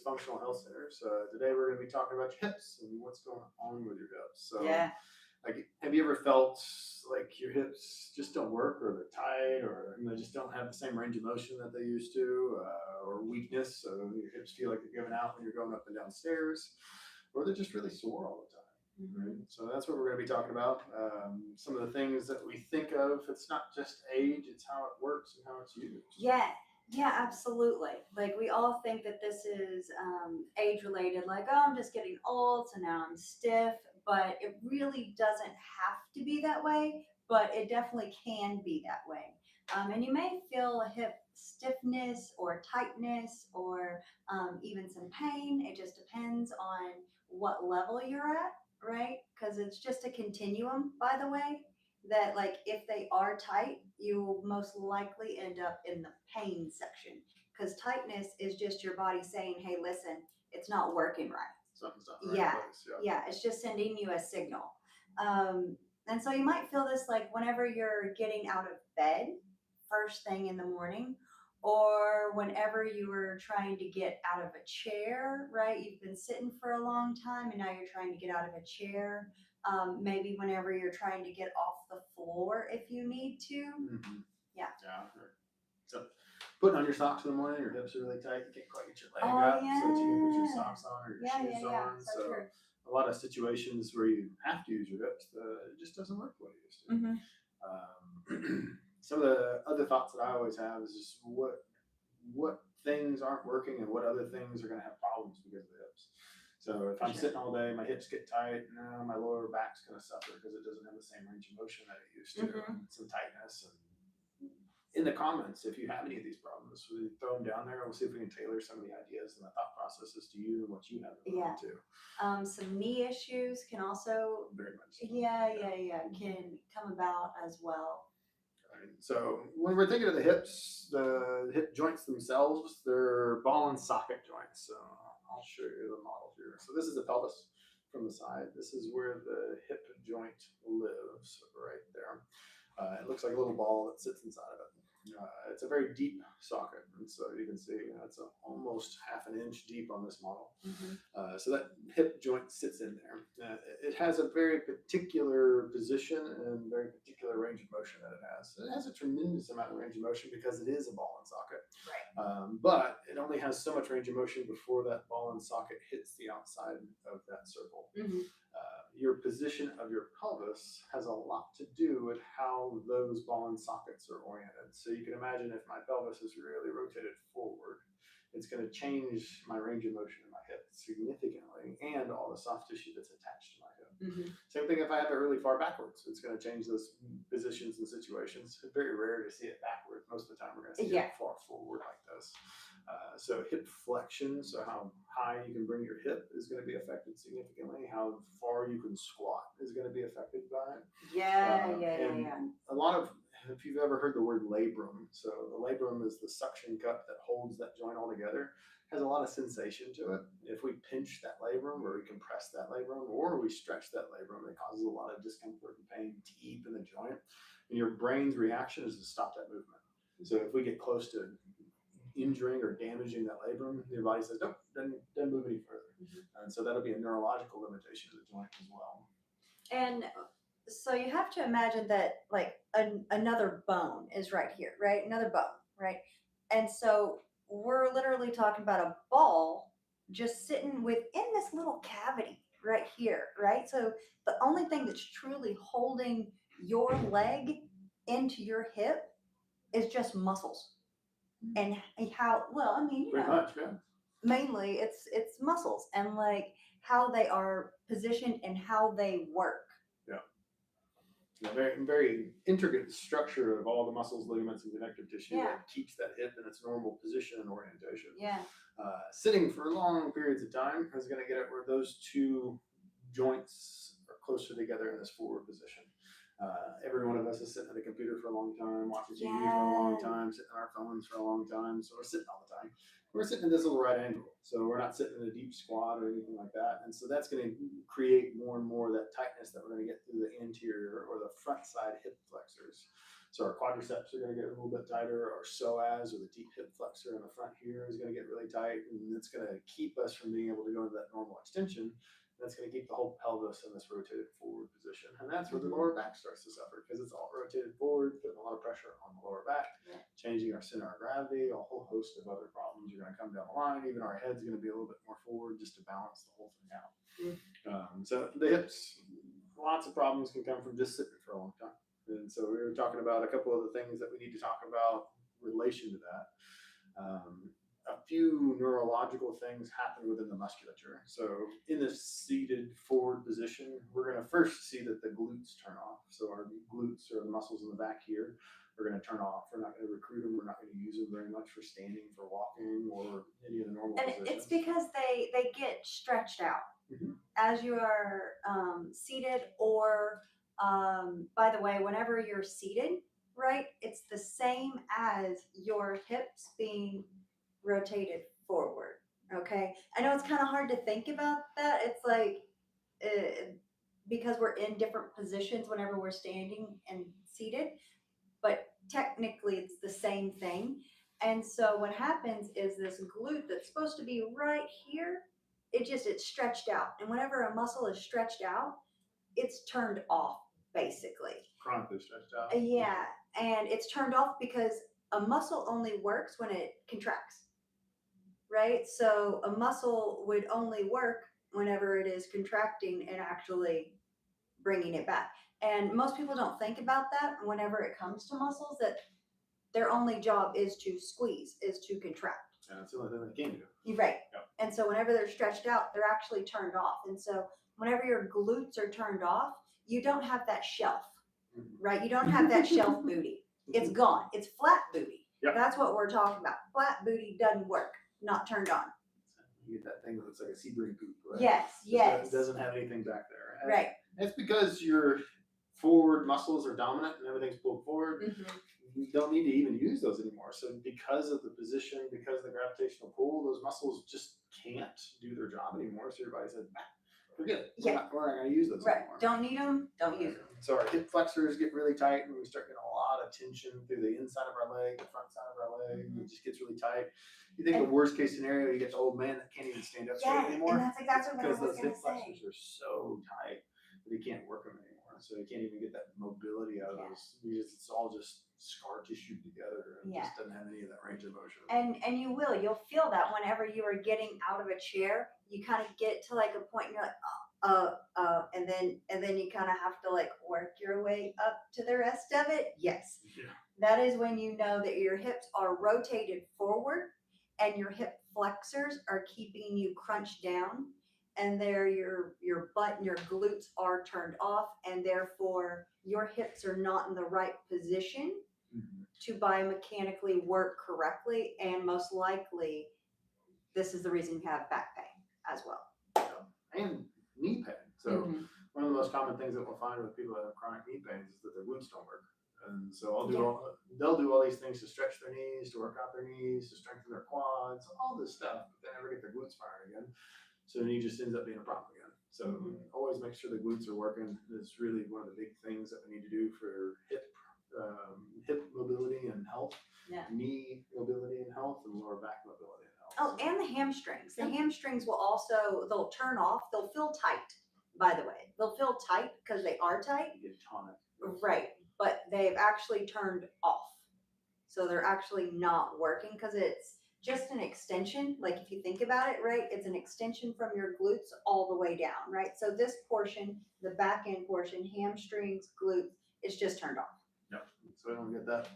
Functional Health Centers. Today we're going to be talking about your hips and what's going on with your hips. Yeah. Like, have you ever felt like your hips just don't work, or they're tight, or they just don't have the same range of motion that they used to, or weakness? So your hips feel like they're giving out when you're going up and down stairs, or they're just really sore all the time. Right? So that's what we're going to be talking about. Some of the things that we think of. It's not just age; it's how it works and how it's used. Yeah, absolutely. Like we all think that this is age related, like, oh, I'm just getting old, so now I'm stiff, but it really doesn't have to be that way, but it definitely can be that way. And you may feel a hip stiffness or tightness or even some pain. It just depends on what level you're at, right? Because it's just a continuum, by the way, that like if they are tight, you will most likely end up in the pain section because tightness is just your body saying, hey, listen, it's not working right. Something's not in the Yeah, right place. yeah, it's just sending you a signal. And so you might feel this like whenever you're getting out of bed first thing in the morning, or whenever you were trying to get out of a chair, right? You've been sitting for a long time and now you're trying to get out of a chair. Maybe whenever you're trying to get off the floor if you need to. Mm-hmm. Yeah. Yeah. So putting on your socks in the morning, your hips are really tight. You can't quite get your leg Oh, up yeah. so that you can put your socks on or your Yeah, shoes yeah. on. So true. A lot of situations where you have to use your hips, it just doesn't work the way it used to. Some of the other thoughts that I always have is just what things aren't working and what other things are going to have problems because of the hips. So if I'm sitting all day, my hips get tight, now my lower back's going to suffer because it doesn't have the same range of motion that it used to, and some tightness. And in the comments, if you have any of these problems, we throw them down there and we'll see if we can tailor some of the ideas and the thought processes to you and what you have in mind too. Some knee issues can also very much so. Can come about as well. Right. So when we're thinking of the hips, the hip joints themselves, they're ball and socket joints. So I'll show you the model here. So this is the pelvis from the side. This is where the hip joint lives, right there. It looks like a little ball that sits inside of it. It's a very deep socket, and so you can see it's almost half an inch deep on this model. So that hip joint sits in there. It has a very particular position and very particular range of motion that it has. It has a tremendous amount of range of motion because it is a ball and socket. Right. But it only has so much range of motion before that ball and socket hits the outside of that circle. Your position of your pelvis has a lot to do with how those ball and sockets are oriented. So you can imagine if my pelvis is really rotated forward, it's going to change my range of motion in my hip significantly and all the soft tissue that's attached to my hip. Same thing if I have it really far backwards. It's going to change those positions and situations. It's very rare to see it backward. Most of the time we're going to see it far forward like this. So hip flexion, so how high you can bring your hip is going to be affected significantly. How far you can squat is going to be affected by it. Yeah. A lot of, if you've ever heard the word labrum, so the labrum is the suction cup that holds that joint all together, has a lot of sensation to it. If we pinch that labrum or we compress that labrum or we stretch that labrum, it causes a lot of discomfort and pain deep in the joint. And your brain's reaction is to stop that movement. So if we get close to injuring or damaging that labrum, your body says, nope, doesn't move any further. And so that'll be a neurological limitation of the joint as well. And so you have to imagine that like another bone is right here, right? Another bone, right? And so we're literally talking about a ball just sitting within this little cavity right here, right? So the only thing that's truly holding your leg into your hip is just muscles. And how, well, I mean, Pretty much, yeah. Mainly it's muscles and like how they are positioned and how they work. Very, very intricate structure of all the muscles, ligaments, and connective tissue that keeps that hip in its normal position and orientation. Sitting for long periods of time is going to get it where those two joints are closer together in this forward position. Every one of us is sitting at a computer for a long time, watching TV for a long time, sitting on our phones for a long time. So we're sitting all the time. We're sitting at this little right angle. So we're not sitting in a deep squat or anything like that. And so that's going to create more and more of that tightness that we're going to get through the anterior or the front side hip flexors. So our quadriceps are going to get a little bit tighter. Our psoas, or the deep hip flexor in the front here, is going to get really tight, and it's going to keep us from being able to go into that normal extension. That's going to keep the whole pelvis in this rotated forward position. And that's where the lower back starts to suffer, because it's all rotated forward, putting a lot of pressure on the lower back, changing our center of gravity, a whole host of other problems are going to come down the line. Even our head's going to be a little bit more forward just to balance the whole thing out. So the hips, lots of problems can come from just sitting for a long time. And so we were talking about a couple of the things that we need to talk about in relation to that. A few neurological things happen within the musculature. So in the seated forward position, we're going to first see that the glutes turn off. So our glutes, or the muscles in the back here, are going to turn off. We're not going to recruit them. We're not going to use them very much for standing, for walking, or any of the normal positions. It's because they get stretched out as you are seated, or by the way, whenever you're seated, right, it's the same as your hips being rotated forward. Okay, I know it's kind of hard to think about that. It's like because we're in different positions whenever we're standing and seated, but technically it's the same thing. And so what happens is this glute that's supposed to be right here, it's stretched out. And whenever a muscle is stretched out, it's turned off, basically. Chronically stretched out. Yeah, and it's turned off because a muscle only works when it contracts, right? So a muscle would only work whenever it is contracting and actually bringing it back. And most people don't think about that whenever it comes to muscles, that their only job is to squeeze, is to contract. And that's the only thing they can do. Right. Yep. And so whenever they're stretched out, they're actually turned off. And so whenever your glutes are turned off, you don't have that shelf, right? You don't have that shelf booty. It's gone. It's flat booty. Yep. That's what we're talking about. Flat booty doesn't work, not turned on. You get that thing that looks like a Sebring poop, right? Yes. It doesn't have anything back there. And right. It's because your forward muscles are dominant and everything's pulled forward. You don't need to even use those anymore. So because of the position, because of the gravitational pull, those muscles just can't do their job anymore. So your body says, forget it. We're not going to use those anymore. Don't need them, don't use them. So our hip flexors get really tight, and we start getting a lot of tension through the inside of our leg, the front side of our leg. It just gets really tight. You think the worst case scenario, you get the old man that can't even stand up straight anymore. And that's exactly what I was because those going hip to say. flexors are so tight that he can't work them anymore. So he can't even get that mobility out of those. Because it's all just scar tissue together, and just doesn't have any of that range of motion. And you'll feel that whenever you are getting out of a chair, you kind of get to like a point and you're like, and then you kind of have to like work your way up to the rest of it. Yes. Yeah. That is when you know that your hips are rotated forward and your hip flexors are keeping you crunched down, and there your butt and your glutes are turned off, and therefore your hips are not in the right position to biomechanically work correctly, and most likely this is the reason you have back pain as well. And knee pain. So one of the most common things that we'll find with people that have chronic knee pains is that their glutes don't work. And so they'll do all these things to stretch their knees, to work out their knees, to strengthen their quads, all this stuff, but they never get their glutes firing again. So the knee just ends up being a problem again. So always make sure the glutes are working. It's really one of the big things that we need to do for hip mobility and health, knee mobility and health, and lower back mobility and health. Oh, and the hamstrings. The hamstrings will also, they'll turn off. They'll feel tight, by the way. They'll feel tight because they are tight. You get tonic. Right. But they've actually turned off. So they're actually not working because it's just an extension. Like if you think about it, right, it's an extension from your glutes all the way down, right? So this portion, the back end portion, hamstrings, glutes, it's just turned off. Yep. So we don't get that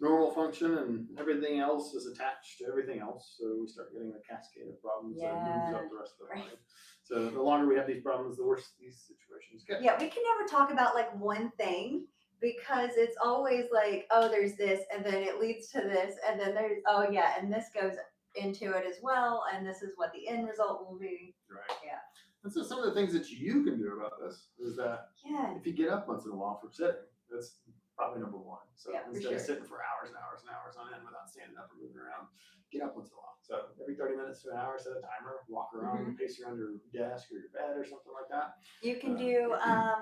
normal function, and everything else is attached to everything else. So we start getting a cascade of problems that moves up the rest of the body. So the longer we have these problems, the worse these situations get. Yeah, we can never talk about like one thing, because it's always like, oh, there's this, and then it leads to this, and then there's, oh yeah, and this goes into it as well, and this is what the end result will be. Right. Yeah. And so some of the things that you can do about this is that if you get up once in a while from sitting, that's probably number one. So Yeah, for instead of sure. sitting for hours and hours and hours on end without standing up or moving around, get up once in a while. So every 30 minutes to an hour, set a timer, walk around, pace around your desk or your bed or something like that. You can do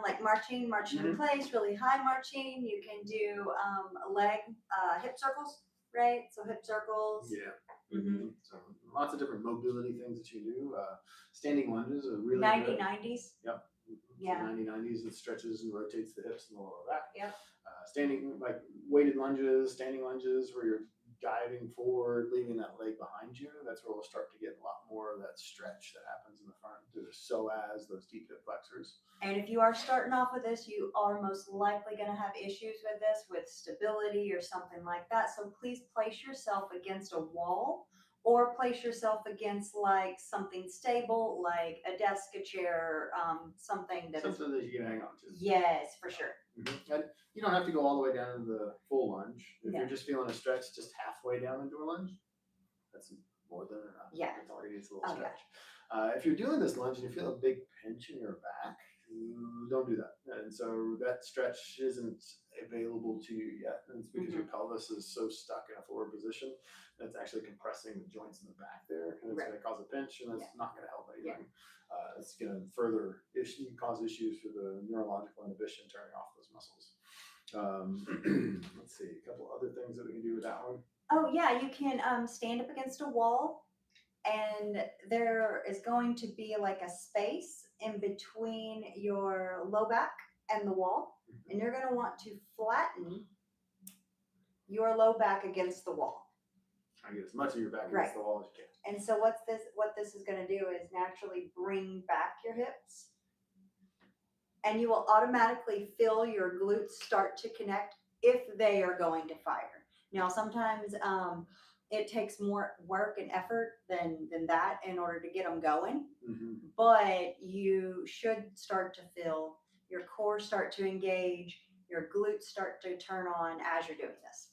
like marching in place, really high marching. You can do leg, hip circles, right? So hip circles. Yeah. So lots of different mobility things that you do. Standing lunges are really 90-90s. Yep. Yeah. So 90-90s, it stretches and rotates the hips and the lower back. Yep. Standing, like weighted lunges, standing lunges where you're diving forward, leaving that leg behind you. That's where we'll start to get a lot more of that stretch that happens in the front through the psoas, those deep hip flexors. And if you are starting off with this, you are most likely going to have issues with this, with stability or something like that. So please place yourself against a wall or place yourself against like something stable, like a desk, a chair, something that you can hang on to. Yes, for sure. And you don't have to go all the way down to the full lunge. If No. you're just feeling a stretch just halfway down into a lunge, that's more than enough. Yeah. That's all you need is a little stretch. If you're doing this lunge and you feel a big pinch in your back, don't do that. And so that stretch isn't available to you yet. And it's because your pelvis is so stuck in a forward position that it's actually compressing the joints in the back there. And it's going to cause a pinch, and it's not going to help anything. It's going to further cause issues for the neurological inhibition turning off those muscles. Let's see, a couple other things that we can do with that one. Oh yeah, you can stand up against a wall, and there is going to be like a space in between your low back and the wall, and you're going to want to flatten your low back against the wall. Try to get as much of your back against the wall as you can. And so what this is going to do is naturally bring back your hips, and you will automatically feel your glutes start to connect if they are going to fire. Now, sometimes it takes more work and effort than that in order to get them going, but you should start to feel your core start to engage, your glutes start to turn on as you're doing this.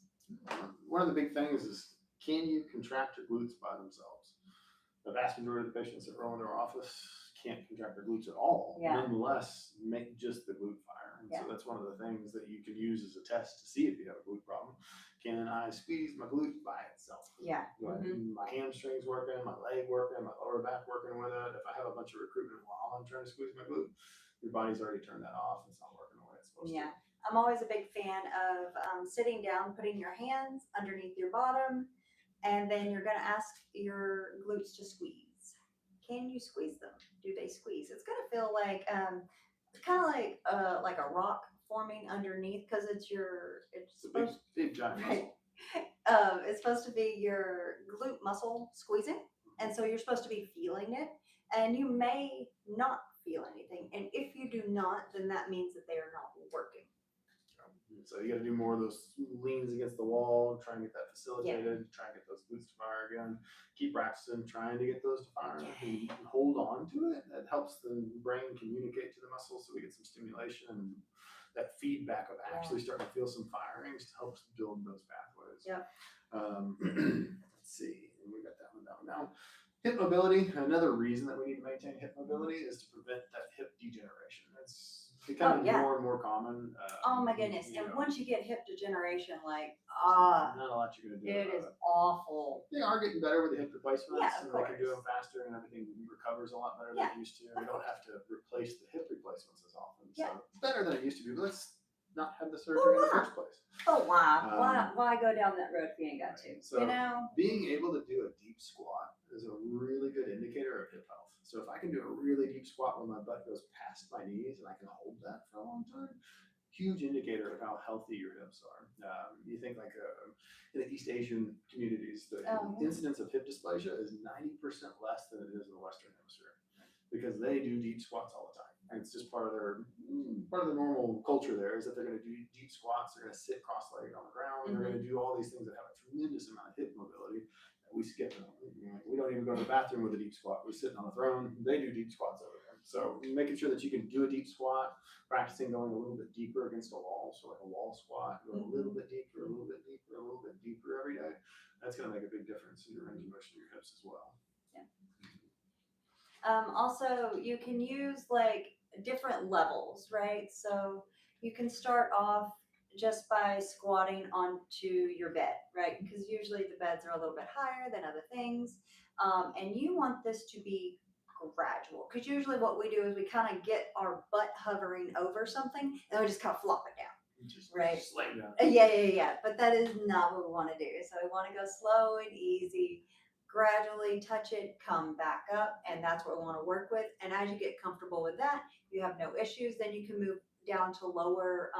One of the big things is, can you contract your glutes by themselves? The vast majority of the patients that roll into our office can't contract their glutes at all. Nonetheless, make just the glute fire. And so that's one of the things that you can use as a test to see if you have a glute problem. Can I squeeze my glute by itself? My hamstrings working, my leg working, my lower back working with it. If I have a bunch of recruitment while I'm trying to squeeze my glute, your body's already turned that off. It's not working the way it's supposed to. I'm always a big fan of sitting down, putting your hands underneath your bottom, and then you're going to ask your glutes to squeeze. Can you squeeze them? Do they squeeze? It's going to feel like it's kind of like a rock forming underneath, because it's a big giant muscle. It's supposed to be your glute muscle squeezing, and so you're supposed to be feeling it, and you may not feel anything. And if you do not, then that means that they are not working. So you got to do more of those leans against the wall, try and get that facilitated, try and get those glutes to fire again. Keep practicing, trying to get those to fire. And hold on to it. That helps the brain communicate to the muscles, so we get some stimulation, and that feedback of actually starting to feel some firings helps build those pathways. Let's see, we got that one down. Hip mobility. Another reason that we need to maintain hip mobility is to prevent that hip degeneration. That's becoming more and more common. Oh my goodness. And once you get hip degeneration, like, not a lot you're going to do. It is awful. They are getting better with the hip replacements, and they can do them faster, and everything recovers a lot better than it used to. We don't have to replace the hip replacements as often. So it's better than it used to be, but let's not have the surgery in the first place. Why go down that road if you ain't got to? So being able to do a deep squat is a really good indicator of hip health. So if I can do a really deep squat where my butt goes past my knees and I can hold that for a long time, huge indicator of how healthy your hips are. You think like in the East Asian communities, the incidence of hip dysplasia is 90% less than it is in the Western Hemisphere, because they do deep squats all the time. And it's just part of the normal culture there, is that they're going to do deep squats. They're going to sit cross-legged on the ground. They're going to do all these things that have a tremendous amount of hip mobility. We skip them. We don't even go to the bathroom with a deep squat. We're sitting on a throne. They do deep squats over there. So making sure that you can do a deep squat, practicing going a little bit deeper against a wall. So like a wall squat, going a little bit deeper, a little bit deeper, a little bit deeper every day. That's going to make a big difference in your range of motion of your hips as well. Also, you can use like different levels, right? So you can start off just by squatting onto your bed, right? Because usually the beds are a little bit higher than other things. And you want this to be gradual. Because usually what we do is we kind of get our butt hovering over something and we just kind of flop it down. Just Right. slam down. Yeah. But that is not what we want to do. So we want to go slow and easy, gradually touch it, come back up, and that's what we want to work with. And as you get comfortable with that, you have no issues. Then you can move down to lower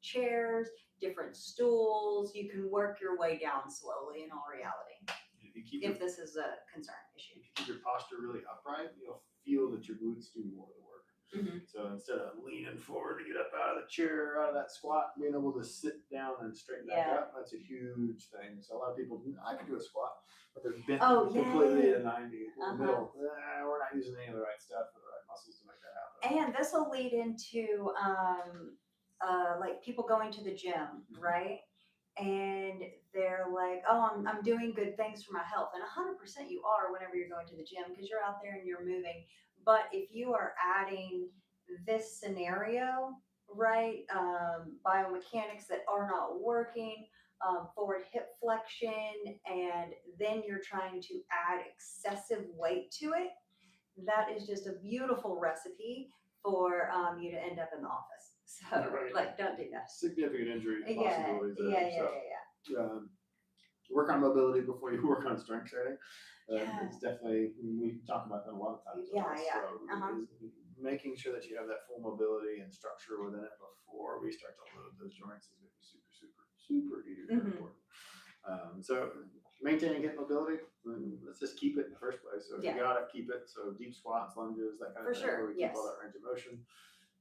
chairs, different stools. You can work your way down slowly in all reality, If you keep if this is a concern issue. if you keep your posture really upright, you'll feel that your glutes do more of the work. Mm-hmm. So instead of leaning forward to get up out of the chair, out of that squat, being able to sit down and straighten back Yeah. up, that's a huge thing. So a lot of people, I could do a squat, but they're bent Oh, completely yeah. at a 90 in the middle. We're not using any of the right stuff or the right muscles to make that happen. And this will lead into like people going to the gym, right? And they're like, oh, I'm doing good things for my health. And 100% you are whenever you're going to the gym because you're out there and you're moving. But if you are adding this scenario, right, biomechanics that are not working, forward hip flexion, and then you're trying to add excessive weight to it, that is just a beautiful recipe for you to end up in the office. So, Right. like, don't do that. Significant injury Yeah. possibilities there. Work on mobility before you work on strength training. Yeah. It's definitely, we talk about that a lot of times. Yeah. So is making sure that you have that full mobility and structure within it before we start to load those joints is going to be super important. So maintaining hip mobility, let's just keep it in the first place. So if you got to keep it. So deep squats, lunges, that kind of For thing. sure, Where we keep yes. all that range of motion.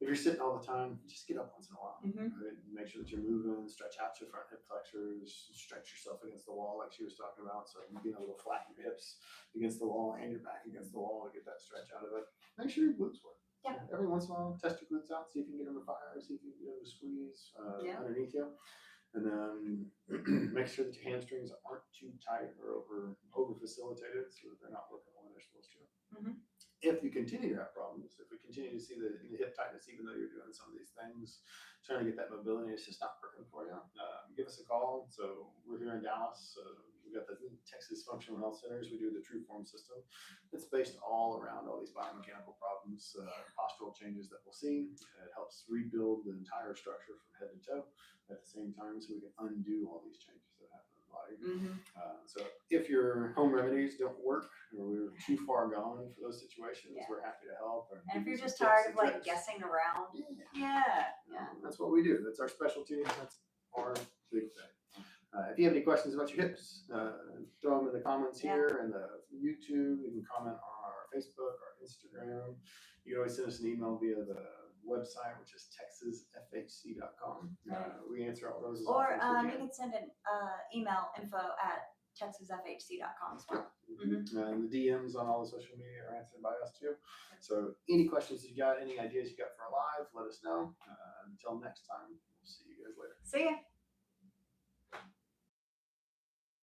If you're sitting all the time, just get up once in a while. Right? Make sure that you're moving, stretch out your front hip flexors, stretch yourself against the wall like she was talking about. So you being able to flatten your hips against the wall and your back against the wall to get that stretch out of it. Make sure your glutes work. Yeah. Every once in a while, test your glutes out, see if you can get them to fire, see if you can get them to squeeze underneath you. And then make sure that your hamstrings aren't too tight or over facilitated so that they're not working when they're supposed to. If you continue to have problems, if we continue to see the hip tightness, even though you're doing some of these things, trying to get that mobility, it's just not working for you, give us a call. So we're here in Dallas. We've got the Texas Functional Health Centers. We do the TrueForm system. It's based all around all these biomechanical problems, postural changes that we'll see. It helps rebuild the entire structure from head to toe at the same time so we can undo all these changes that happen in the body. So if your home remedies don't work or we're too far gone for those situations, we're happy to help. And if you're just tired of like guessing around, that's what we do. That's our specialty. That's our big thing. If you have any questions about your hips, throw them in the comments here and the YouTube. You can comment on our Facebook, our Instagram. You can always send us an email via the website, which is texasfhc.com. We answer all those. Or you can send an email info@texasfhc.com as well. And the DMs on all the social media are answered by us too. So any questions you got, any ideas you got for a live, let us know. Until next time, we'll see you guys later. See ya.